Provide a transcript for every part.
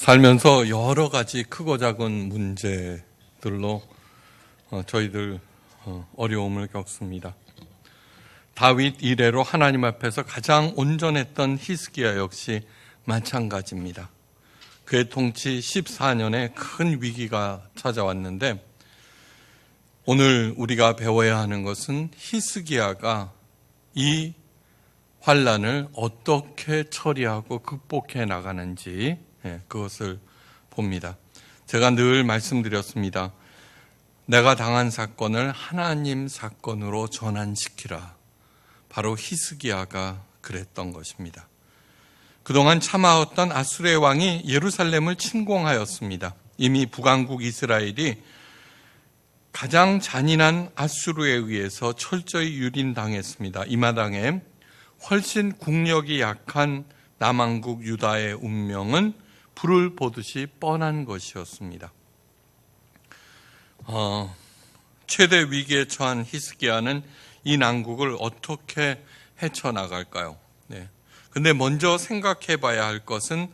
살면서 여러 가지 크고 작은 문제들로 저희들 어려움을 겪습니다. 다윗 이래로 하나님 앞에서 가장 온전했던 히스기야 역시 마찬가지입니다. 그의 통치 14년에 큰 위기가 찾아왔는데 오늘 우리가 배워야 하는 것은 히스기야가 이 환난을 어떻게 처리하고 극복해 나가는지 그것을 봅니다. 제가 늘 말씀드렸습니다. 내가 당한 사건을 하나님 사건으로 전환시키라. 바로 히스기야가 그랬던 것입니다. 그동안 참아왔던 아수르의 왕이 예루살렘을 침공하였습니다. 이미 북왕국 이스라엘이 가장 잔인한 아수르에 의해서 철저히 유린당했습니다. 이 마당에 훨씬 국력이 약한 남왕국 유다의 운명은 불을 보듯이 뻔한 것이었습니다. 최대 위기에 처한 히스기야는 이 난국을 어떻게 헤쳐나갈까요? 근데 먼저 생각해 봐야 할 것은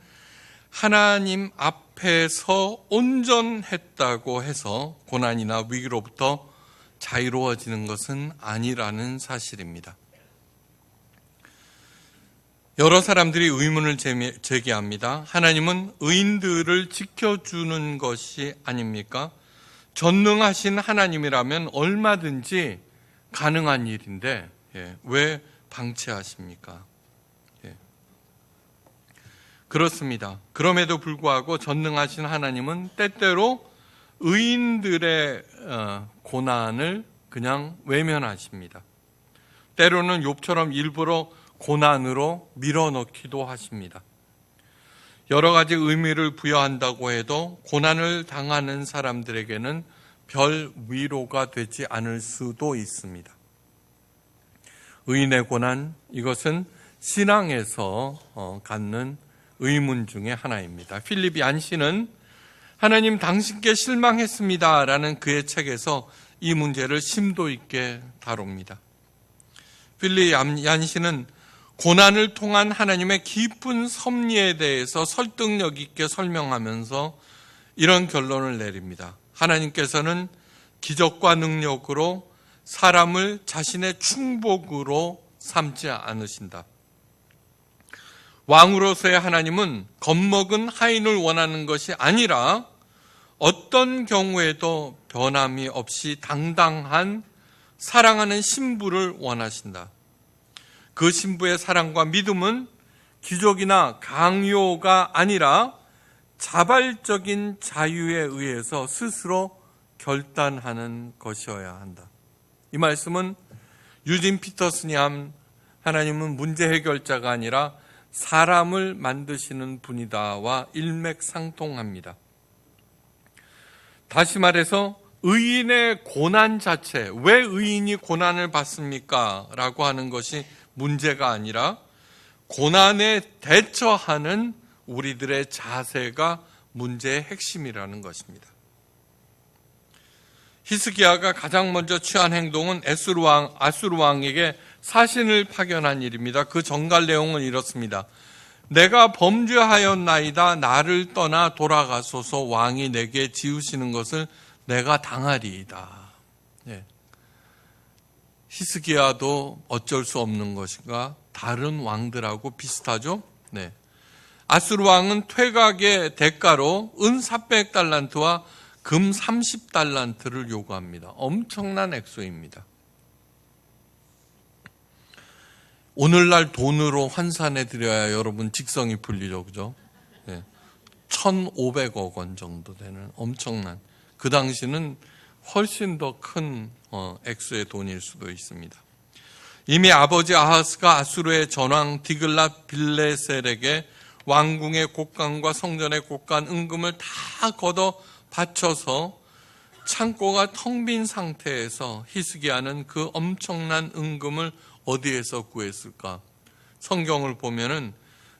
하나님 앞에서 온전했다고 해서 고난이나 위기로부터 자유로워지는 것은 아니라는 사실입니다. 여러 사람들이 의문을 제기합니다. 하나님은 의인들을 지켜주는 것이 아닙니까? 전능하신 하나님이라면 얼마든지 가능한 일인데 왜 방치하십니까? 그렇습니다. 그럼에도 불구하고 전능하신 하나님은 때때로 의인들의 고난을 그냥 외면하십니다. 때로는 욥처럼 일부러 고난으로 밀어넣기도 하십니다. 여러 가지 의미를 부여한다고 해도 고난을 당하는 사람들에게는 별 위로가 되지 않을 수도 있습니다. 의인의 고난, 이것은 신앙에서 갖는 의문 중에 하나입니다. 필립 얀시는 하나님 당신께 실망했습니다 라는 그의 책에서 이 문제를 심도 있게 다룹니다. 필립 얀시는 고난을 통한 하나님의 깊은 섭리에 대해서 설득력 있게 설명하면서 이런 결론을 내립니다. 하나님께서는 기적과 능력으로 사람을 자신의 충복으로 삼지 않으신다. 왕으로서의 하나님은 겁먹은 하인을 원하는 것이 아니라 어떤 경우에도 변함이 없이 당당한 사랑하는 신부를 원하신다. 그 신부의 사랑과 믿음은 기적이나 강요가 아니라 자발적인 자유에 의해서 스스로 결단하는 것이어야 한다. 이 말씀은 유진 피터슨이 한 하나님은 문제 해결자가 아니라 사람을 만드시는 분이다와 일맥상통합니다. 다시 말해서 의인의 고난 자체, 왜 의인이 고난을 받습니까? 라고 하는 것이 문제가 아니라 고난에 대처하는 우리들의 자세가 문제의 핵심이라는 것입니다. 히스기야가 가장 먼저 취한 행동은 아수르 왕에게 사신을 파견한 일입니다. 그 전갈 내용은 이렇습니다. 내가 범죄하였나이다. 나를 떠나 돌아가소서. 왕이 내게 지으시는 것을 내가 당하리이다. 히스기야도 어쩔 수 없는 것인가? 다른 왕들하고 비슷하죠? 아수르 왕은 퇴각의 대가로 은 400달란트와 금 30달란트를 요구합니다. 엄청난 액수입니다. 오늘날 돈으로 환산해 드려야 여러분 직성이 풀리죠, 그죠? 1,500억 원 정도 되는 엄청난, 그 당시는 훨씬 더 큰 액수의 돈일 수도 있습니다. 이미 아버지 아하스가 아수르의 전왕 디글랏 빌레셀에게 왕궁의 곡간과 성전의 곡간 은금을 다 걷어 바쳐서 창고가 텅 빈 상태에서 히스기야는 그 엄청난 은금을 어디에서 구했을까? 성경을 보면은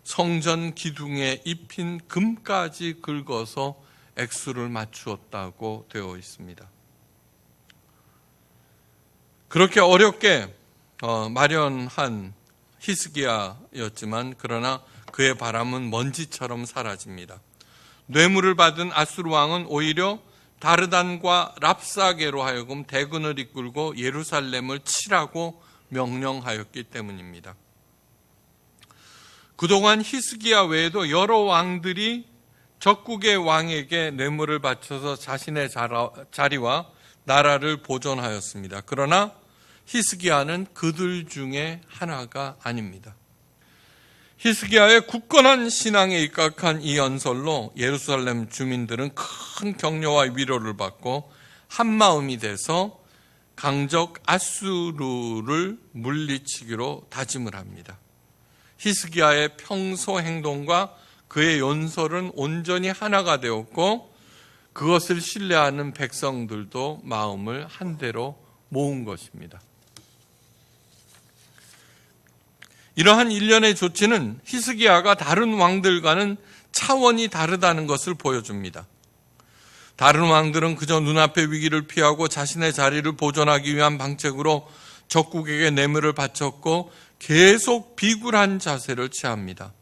성전 기둥에 입힌 금까지 긁어서 액수를 맞추었다고 되어 있습니다. 그렇게 어렵게 마련한 히스기야였지만 그러나 그의 바람은 먼지처럼 사라집니다. 뇌물을 받은 아수르 왕은 오히려 다르단과 랍사게로 하여금 대군을 이끌고 예루살렘을 치라고 명령하였기 때문입니다. 그동안 히스기야 외에도 여러 왕들이 적국의 왕에게 뇌물을 바쳐서 자신의 자리와 나라를 보존하였습니다. 그러나 히스기야는 그들 중에 하나가 아닙니다. 히스기야의 굳건한 신앙에 입각한 이 연설로 예루살렘 주민들은 큰 격려와 위로를 받고 한마음이 돼서 강적 아수르를 물리치기로 다짐을 합니다. 히스기야의 평소 행동과 그의 연설은 온전히 하나가 되었고 그것을 신뢰하는 백성들도 마음을 한대로 모은 것입니다. 이러한 일련의 조치는 히스기야가 다른 왕들과는 차원이 다르다는 것을 보여줍니다. 다른 왕들은 그저 눈앞의 위기를 피하고 자신의 자리를 보존하기 위한 방책으로 적국에게 뇌물을 바쳤고 계속 비굴한 자세를 취합니다.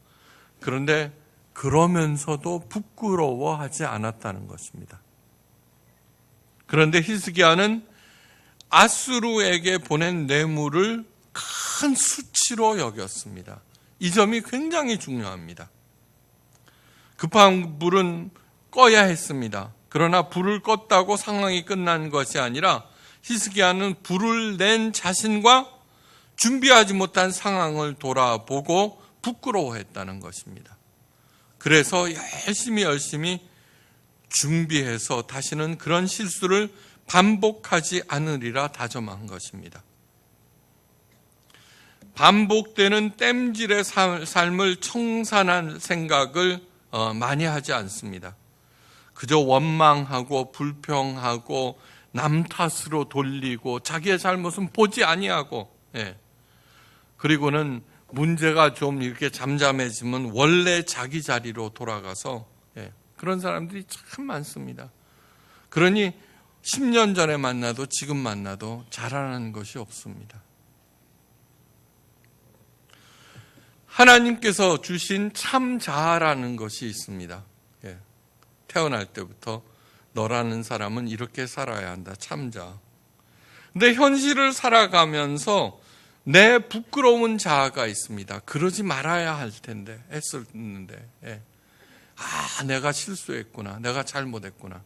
그런데 그러면서도 부끄러워하지 않았다는 것입니다. 그런데 히스기야는 아수르에게 보낸 뇌물을 큰 수치로 여겼습니다. 이 점이 굉장히 중요합니다. 급한 불은 꺼야 했습니다. 그러나 불을 껐다고 상황이 끝난 것이 아니라 히스기야는 불을 낸 자신과 준비하지 못한 상황을 돌아보고 부끄러워했다는 것입니다. 그래서 열심히 준비해서 다시는 그런 실수를 반복하지 않으리라 다짐한 것입니다. 반복되는 땜질의 삶을 청산할 생각을 많이 하지 않습니다. 그저 원망하고 불평하고 남 탓으로 돌리고 자기의 잘못은 보지 아니하고 그리고는 문제가 좀 이렇게 잠잠해지면 원래 자기 자리로 돌아가서 그런 사람들이 참 많습니다. 그러니 10년 전에 만나도 지금 만나도 자라는 것이 없습니다. 하나님께서 주신 참 자아라는 것이 있습니다. 태어날 때부터 너라는 사람은 이렇게 살아야 한다. 참 자아. 근데 현실을 살아가면서 내 부끄러운 자아가 있습니다. 그러지 말아야 할 텐데, 애썼는데. 내가 실수했구나. 내가 잘못했구나.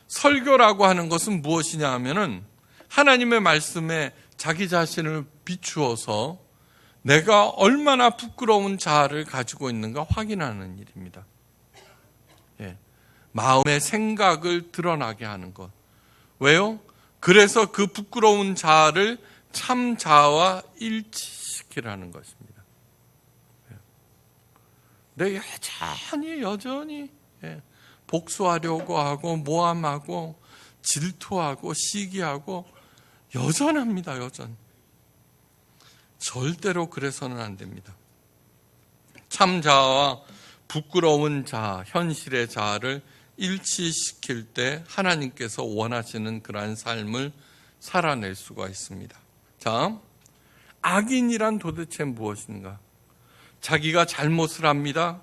설교라고 하는 것은 무엇이냐 하면은 하나님의 말씀에 자기 자신을 비추어서 내가 얼마나 부끄러운 자아를 가지고 있는가 확인하는 일입니다. 마음의 생각을 드러나게 하는 것. 왜요? 그래서 그 부끄러운 자아를 참 자아와 일치시키라는 것입니다. 내가 여전히 복수하려고 하고 모함하고 질투하고 시기하고 여전합니다. 여전. 절대로 그래서는 안 됩니다. 참 자아와 부끄러운 자아, 현실의 자아를 일치시킬 때 하나님께서 원하시는 그러한 삶을 살아낼 수가 있습니다. 자, 악인이란 도대체 무엇인가? 자기가 잘못을 합니다.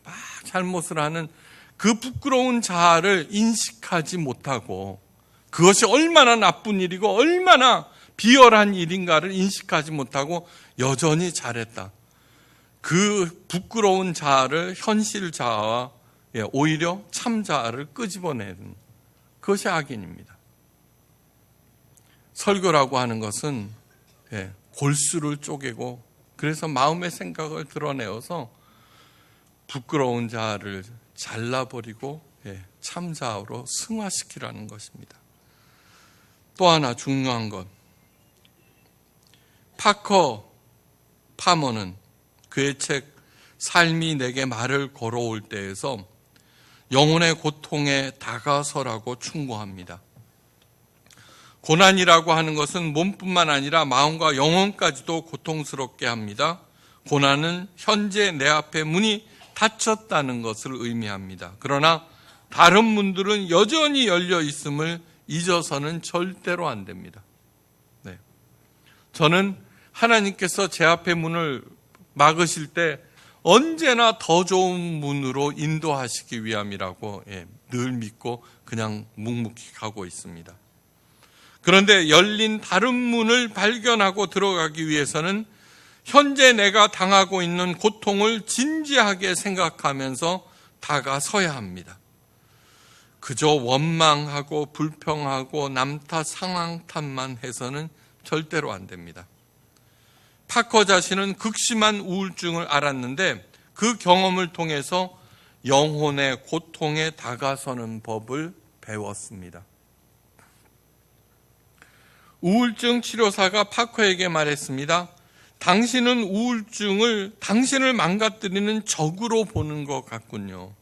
막 잘못을 하는 그 부끄러운 자아를 인식하지 못하고 그것이 얼마나 나쁜 일이고 얼마나 비열한 일인가를 인식하지 못하고 여전히 잘했다. 그 부끄러운 자아를 현실 자아와 오히려 참 자아를 끄집어내는 그것이 악인입니다. 설교라고 하는 것은 골수를 쪼개고 그래서 마음의 생각을 드러내어서 부끄러운 자아를 잘라버리고 참 자아로 승화시키라는 것입니다. 또 하나 중요한 것, 파커 파머는 그의 책 삶이 내게 말을 걸어올 때에서 영혼의 고통에 다가서라고 충고합니다. 고난이라고 하는 것은 몸뿐만 아니라 마음과 영혼까지도 고통스럽게 합니다. 고난은 현재 내 앞에 문이 닫혔다는 것을 의미합니다. 그러나 다른 문들은 여전히 열려 있음을 잊어서는 절대로 안 됩니다. 저는 하나님께서 제 앞에 문을 막으실 때 언제나 더 좋은 문으로 인도하시기 위함이라고 늘 믿고 그냥 묵묵히 가고 있습니다. 그런데 열린 다른 문을 발견하고 들어가기 위해서는 현재 내가 당하고 있는 고통을 진지하게 생각하면서 다가서야 합니다. 그저 원망하고 불평하고 남 탓, 상황 탓만 해서는 절대로 안 됩니다. 파커 자신은 극심한 우울증을 앓았는데 그 경험을 통해서 영혼의 고통에 다가서는 법을 배웠습니다. 우울증 치료사가 파커에게 말했습니다. 당신은 우울증을 당신을 망가뜨리는 적으로 보는 것 같군요.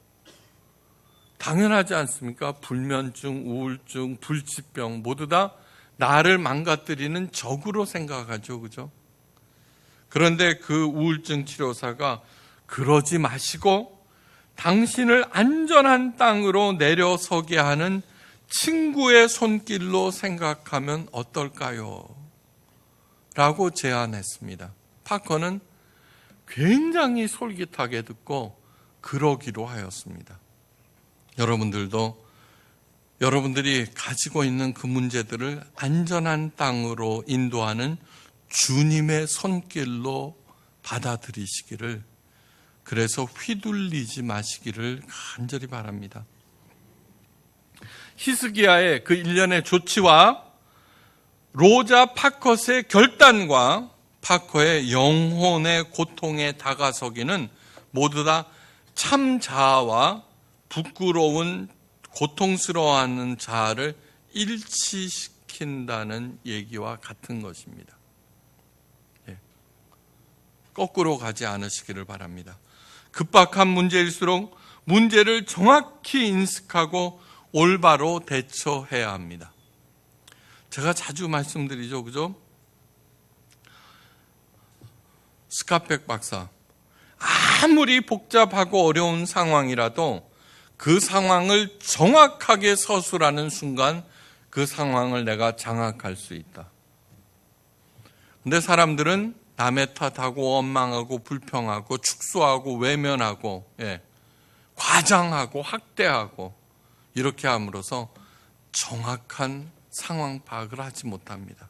당연하지 않습니까? 불면증, 우울증, 불치병 모두 다 나를 망가뜨리는 적으로 생각하죠. 그죠? 그런데 그 우울증 치료사가 그러지 마시고 당신을 안전한 땅으로 내려서게 하는 친구의 손길로 생각하면 어떨까요? 라고 제안했습니다. 파커는 굉장히 솔깃하게 듣고 그러기로 하였습니다. 여러분들도 여러분들이 가지고 있는 그 문제들을 안전한 땅으로 인도하는 주님의 손길로 받아들이시기를, 그래서 휘둘리지 마시기를 간절히 바랍니다. 히스기야의 그 일련의 조치와 로자 파컷의 결단과 파커의 영혼의 고통에 다가서기는 모두 다 참 자아와 부끄러운 고통스러워하는 자아를 일치시킨다는 얘기와 같은 것입니다. 거꾸로 가지 않으시기를 바랍니다. 급박한 문제일수록 문제를 정확히 인식하고 올바로 대처해야 합니다. 제가 자주 말씀드리죠, 그죠? 스캇백 박사, 아무리 복잡하고 어려운 상황이라도 그 상황을 정확하게 서술하는 순간 그 상황을 내가 장악할 수 있다. 근데 사람들은 남의 탓하고 원망하고 불평하고 축소하고 외면하고 과장하고 학대하고 이렇게 함으로써 정확한 상황 파악을 하지 못합니다.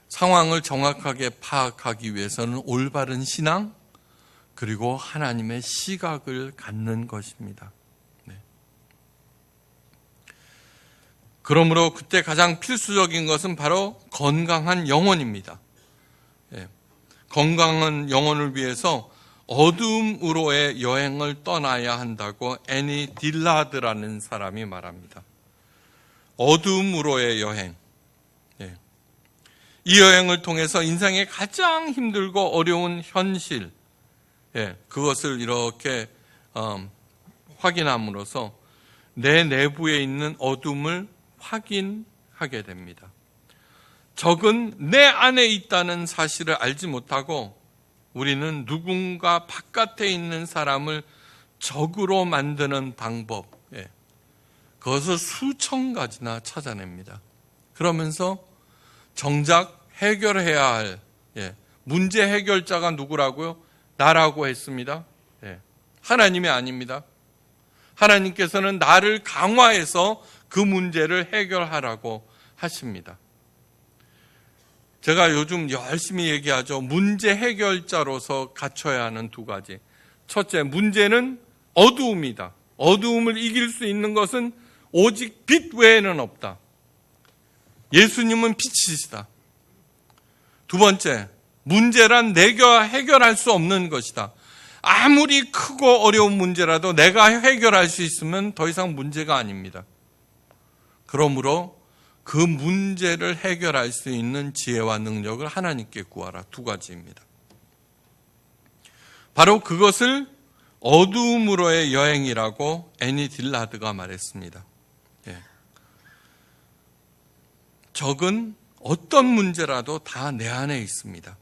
상황을 정확하게 파악하기 위해서는 올바른 신앙 그리고 하나님의 시각을 갖는 것입니다. 그러므로 그때 가장 필수적인 것은 바로 건강한 영혼입니다. 건강한 영혼을 위해서 어둠으로의 여행을 떠나야 한다고 애니 딜라드라는 사람이 말합니다. 어둠으로의 여행. 이 여행을 통해서 인생의 가장 힘들고 어려운 현실, 그것을 이렇게 확인함으로써 내 내부에 있는 어둠을 확인하게 됩니다. 적은 내 안에 있다는 사실을 알지 못하고 우리는 누군가 바깥에 있는 사람을 적으로 만드는 방법, 그것을 수천 가지나 찾아냅니다. 그러면서 정작 해결해야 할 문제 해결자가 누구라고요? 나라고 했습니다. 하나님이 아닙니다. 하나님께서는 나를 강화해서 그 문제를 해결하라고 하십니다. 제가 요즘 열심히 얘기하죠. 문제 해결자로서 갖춰야 하는 두 가지. 첫째, 문제는 어두움이다. 어두움을 이길 수 있는 것은 오직 빛 외에는 없다. 예수님은 빛이시다. 두 번째, 문제란 내가 해결할 수 없는 것이다. 아무리 크고 어려운 문제라도 내가 해결할 수 있으면 더 이상 문제가 아닙니다. 그러므로 그 문제를 해결할 수 있는 지혜와 능력을 하나님께 구하라. 두 가지입니다. 바로 그것을 어두움으로의 여행이라고 애니 딜라드가 말했습니다. 적은 어떤 문제라도 다 내 안에 있습니다.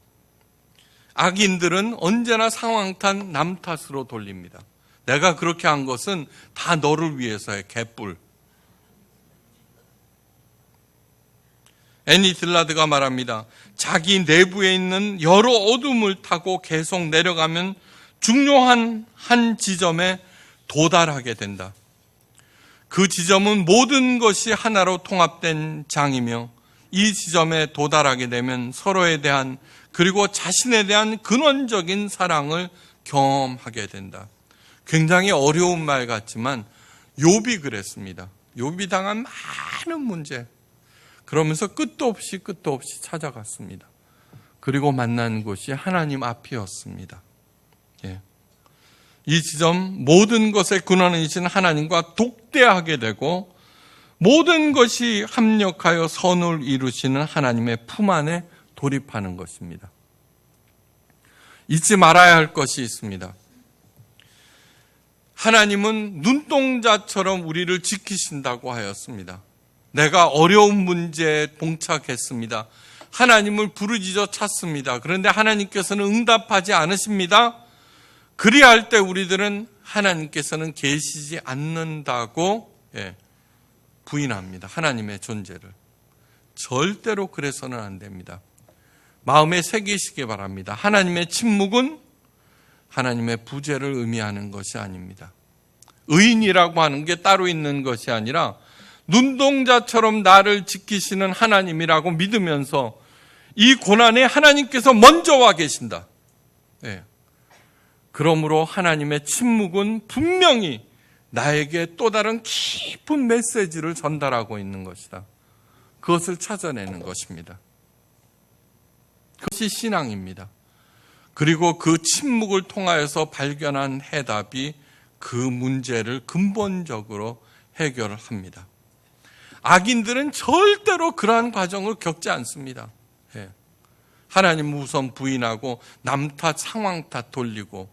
악인들은 언제나 상황 탓, 남 탓으로 돌립니다. 내가 그렇게 한 것은 다 너를 위해서의 개뿔. 애니 딜라드가 말합니다. 자기 내부에 있는 여러 어둠을 타고 계속 내려가면 중요한 한 지점에 도달하게 된다. 그 지점은 모든 것이 하나로 통합된 장이며 이 지점에 도달하게 되면 서로에 대한 그리고 자신에 대한 근원적인 사랑을 경험하게 된다. 굉장히 어려운 말 같지만 욥이 그랬습니다. 욥이 당한 많은 문제, 그러면서 끝도 없이 찾아갔습니다. 그리고 만난 곳이 하나님 앞이었습니다. 예. 이 지점, 모든 것의 근원이신 하나님과 독대하게 되고 모든 것이 합력하여 선을 이루시는 하나님의 품 안에 돌입하는 것입니다. 잊지 말아야 할 것이 있습니다. 하나님은 눈동자처럼 우리를 지키신다고 하였습니다. 내가 어려운 문제에 봉착했습니다. 하나님을 부르짖어 찾습니다. 그런데 하나님께서는 응답하지 않으십니다. 그리할 때 우리들은 하나님께서는 계시지 않는다고 부인합니다. 하나님의 존재를. 절대로 그래서는 안 됩니다. 마음에 새기시기 바랍니다. 하나님의 침묵은 하나님의 부재를 의미하는 것이 아닙니다. 의인이라고 하는 게 따로 있는 것이 아니라 눈동자처럼 나를 지키시는 하나님이라고 믿으면서 이 고난에 하나님께서 먼저 와 계신다. 그러므로 하나님의 침묵은 분명히 나에게 또 다른 깊은 메시지를 전달하고 있는 것이다. 그것을 찾아내는 것입니다. 그것이 신앙입니다. 그리고 그 침묵을 통하여서 발견한 해답이 그 문제를 근본적으로 해결합니다. 악인들은 절대로 그러한 과정을 겪지 않습니다. 하나님 우선 부인하고 남 탓, 상황 탓 돌리고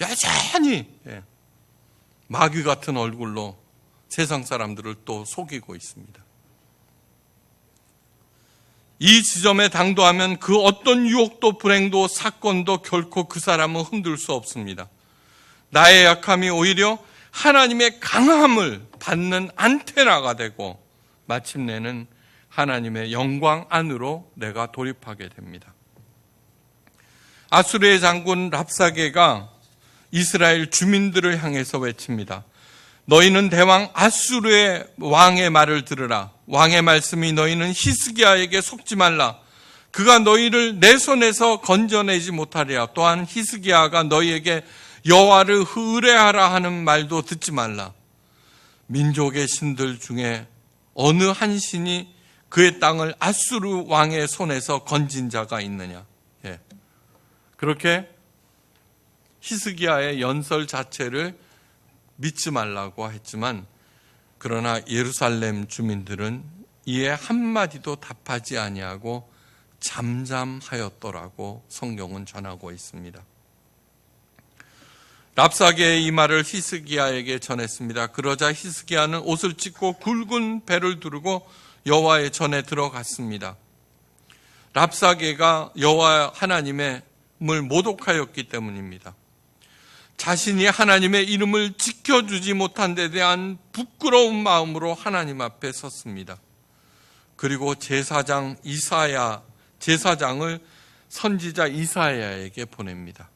여전히 마귀 같은 얼굴로 세상 사람들을 또 속이고 있습니다. 이 지점에 당도하면 그 어떤 유혹도 불행도 사건도 결코 그 사람을 흔들 수 없습니다. 나의 약함이 오히려 하나님의 강함을 받는 안테나가 되고 마침내는 하나님의 영광 안으로 내가 돌입하게 됩니다. 아수르의 장군 랍사게가 이스라엘 주민들을 향해서 외칩니다. 너희는 대왕 아수르의 왕의 말을 들으라. 왕의 말씀이 너희는 히스기야에게 속지 말라. 그가 너희를 내 손에서 건져내지 못하리라. 또한 히스기야가 너희에게 여호와를 의뢰하라 하는 말도 듣지 말라. 민족의 신들 중에 어느 한 신이 그의 땅을 아수르 왕의 손에서 건진 자가 있느냐. 그렇게 히스기야의 연설 자체를 믿지 말라고 했지만 그러나 예루살렘 주민들은 이에 한마디도 답하지 아니하고 잠잠하였더라고 성경은 전하고 있습니다. 랍사게의 이 말을 히스기야에게 전했습니다. 그러자 히스기야는 옷을 찢고 굵은 배를 두르고 여호와의 전에 들어갔습니다. 랍사게가 여호와 하나님의 을 모독하였기 때문입니다. 자신이 하나님의 이름을 지켜주지 못한 데 대한 부끄러운 마음으로 하나님 앞에 섰습니다. 그리고 제사장을 선지자 이사야에게 보냅니다.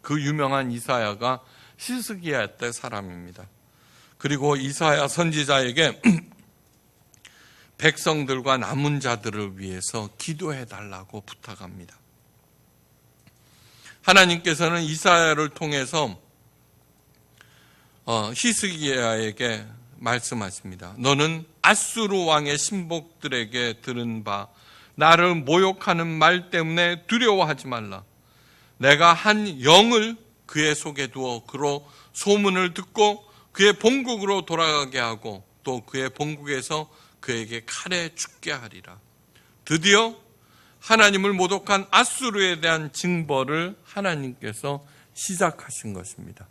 그 유명한 이사야가 히스기야 때 사람입니다. 그리고 이사야 선지자에게 백성들과 남은 자들을 위해서 기도해 달라고 부탁합니다. 하나님께서는 이사야를 통해서 히스기야에게 말씀하십니다. 너는 아수르 왕의 신복들에게 들은 바 나를 모욕하는 말 때문에 두려워하지 말라. 내가 한 영을 그의 속에 두어 그로 소문을 듣고 그의 본국으로 돌아가게 하고 또 그의 본국에서 그에게 칼에 죽게 하리라. 드디어 하나님을 모독한 아수르에 대한 징벌을 하나님께서 시작하신 것입니다.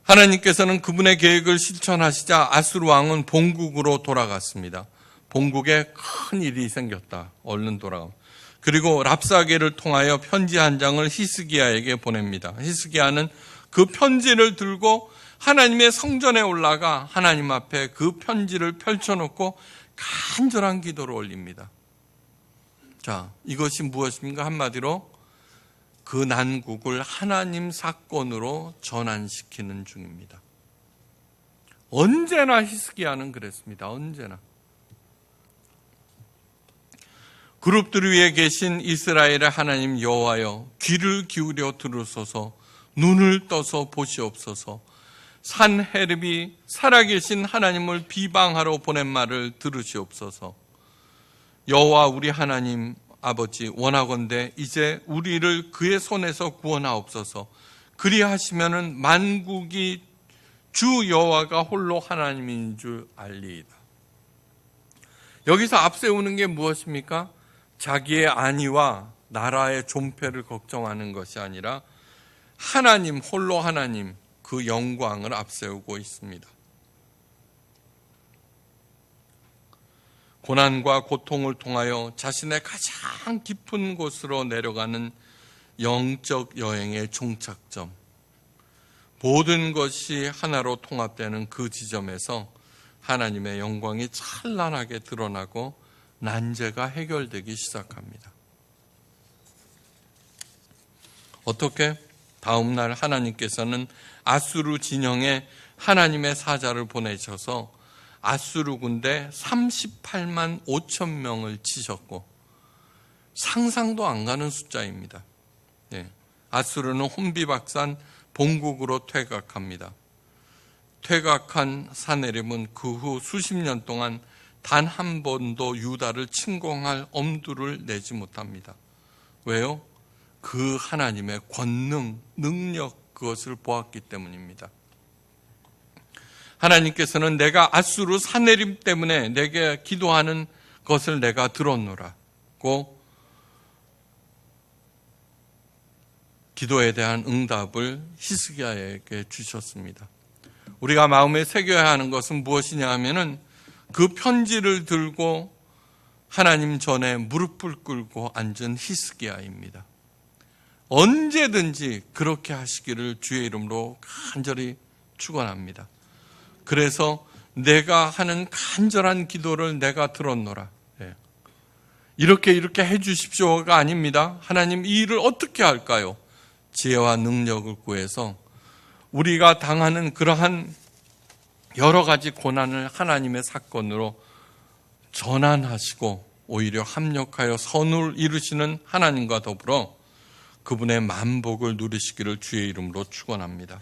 하나님께서는 그분의 계획을 실천하시자 아수르 왕은 본국으로 돌아갔습니다. 본국에 큰 일이 생겼다. 얼른 돌아가면. 그리고 랍사게를 통하여 편지 한 장을 히스기야에게 보냅니다. 히스기야는 그 편지를 들고 하나님의 성전에 올라가 하나님 앞에 그 편지를 펼쳐놓고 간절한 기도를 올립니다. 자, 이것이 무엇입니까? 한마디로 그 난국을 하나님 사건으로 전환시키는 중입니다. 언제나 히스기야는 그랬습니다. 언제나. 그룹들 위에 계신 이스라엘의 하나님 여호와여, 귀를 기울여 들으소서, 눈을 떠서 보시옵소서. 산헤립이 살아계신 하나님을 비방하러 보낸 말을 들으시옵소서. 여호와 우리 하나님 아버지, 원하건대 이제 우리를 그의 손에서 구원하옵소서. 그리하시면은 만국이 주 여호와가 홀로 하나님인 줄 알리이다. 여기서 앞세우는 게 무엇입니까? 자기의 안위와 나라의 존폐를 걱정하는 것이 아니라 하나님, 홀로 하나님, 그 영광을 앞세우고 있습니다. 고난과 고통을 통하여 자신의 가장 깊은 곳으로 내려가는 영적 여행의 종착점, 모든 것이 하나로 통합되는 그 지점에서 하나님의 영광이 찬란하게 드러나고 난제가 해결되기 시작합니다. 어떻게? 다음 날 하나님께서는 아수르 진영에 하나님의 사자를 보내셔서 아수르 군대 38만 5천 명을 치셨고, 상상도 안 가는 숫자입니다. 아수르는 혼비박산 본국으로 퇴각합니다. 퇴각한 사네립은 그 후 수십 년 동안 단 한 번도 유다를 침공할 엄두를 내지 못합니다. 왜요? 그 하나님의 권능, 능력, 그것을 보았기 때문입니다. 하나님께서는 내가 아수르 사네립 때문에 내게 기도하는 것을 내가 들었노라고 기도에 대한 응답을 히스기야에게 주셨습니다. 우리가 마음에 새겨야 하는 것은 무엇이냐 하면은 그 편지를 들고 하나님 전에 무릎을 꿇고 앉은 히스기야입니다. 언제든지 그렇게 하시기를 주의 이름으로 간절히 축원합니다. 그래서 내가 하는 간절한 기도를 내가 들었노라. 이렇게 해 주십시오가 아닙니다. 하나님, 이 일을 어떻게 할까요? 지혜와 능력을 구해서 우리가 당하는 그러한 여러 가지 고난을 하나님의 사건으로 전환하시고 오히려 합력하여 선을 이루시는 하나님과 더불어 그분의 만복을 누리시기를 주의 이름으로 축원합니다.